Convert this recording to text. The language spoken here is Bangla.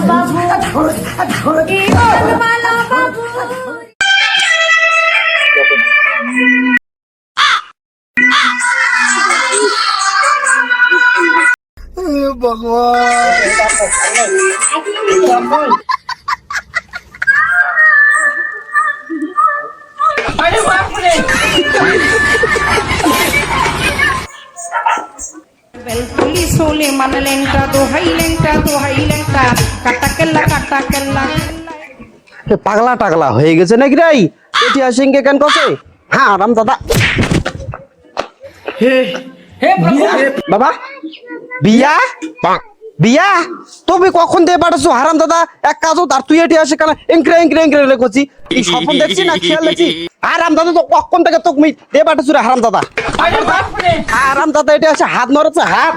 বাবু ইমান বালা বাবু। বেলপুলি সোলে মান লেংটা দোহাই লেংটা কাটা কেল্লা পাগলা টাগলা হয়ে গেছে নাকি রাই এটি আসেঙ্গে কেন কসে হ্যাঁ আরাম দাদা বাবা বিয়া বিয়া তুমি কখন দিয়ে পাঠাচ্ছো হারাম দাদা এক কাজও তার তুই এটি আসে কেন এঙ্ক্রে লেখছি এই স্বপ্ন দেখছি না খেয়াল দেখছি আরাম দাদা তো কখন থেকে তুমি দিয়ে পাঠাচ্ছো রে হারাম দাদা হারাম দাদা এটি আসে হাত নড়াচ্ছে হাত